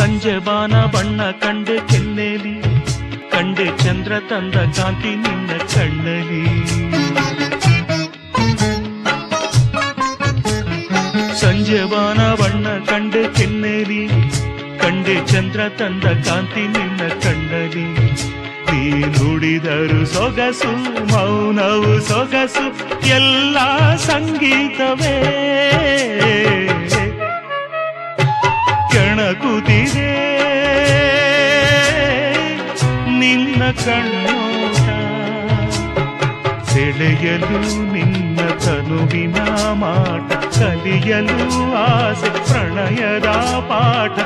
ಸಂಜೆ ಬಾನ ಬಣ್ಣ ಕಂಡೆ ಕೆನ್ನೆಲಿ, ಕಂಡೆ ಚಂದ್ರ ತಂದ ಕಾಂತಿ ನಿನ್ನ ಕಣ್ಣಲಿ. ಸಂಜೆ ಬಾನ ಬಣ್ಣ ಕಂಡೆ ಕೆನ್ನೆಲಿ, ಕಂಡೆ ಚಂದ್ರ ತಂದ ಕಾಂತಿ ನಿನ್ನ ಕಣ್ಣಲಿ. ನೀ ನುಡಿದರು ಸೊಗಸು, ಮೌನವು ಸೊಗಸು, ಎಲ್ಲ ಸಂಗೀತವೇ. ಕೆಣಕುತ್ತಿದೆ ನಿನ್ನ ಕಣ್ಣೋಟ, ಸೆಳೆಯಲು ನಿನ್ನ ತನುವಿನ ಮಾಟ, ಕಲಿಯಲು ಆಸೆ ಪ್ರಣಯದ ಪಾಠ.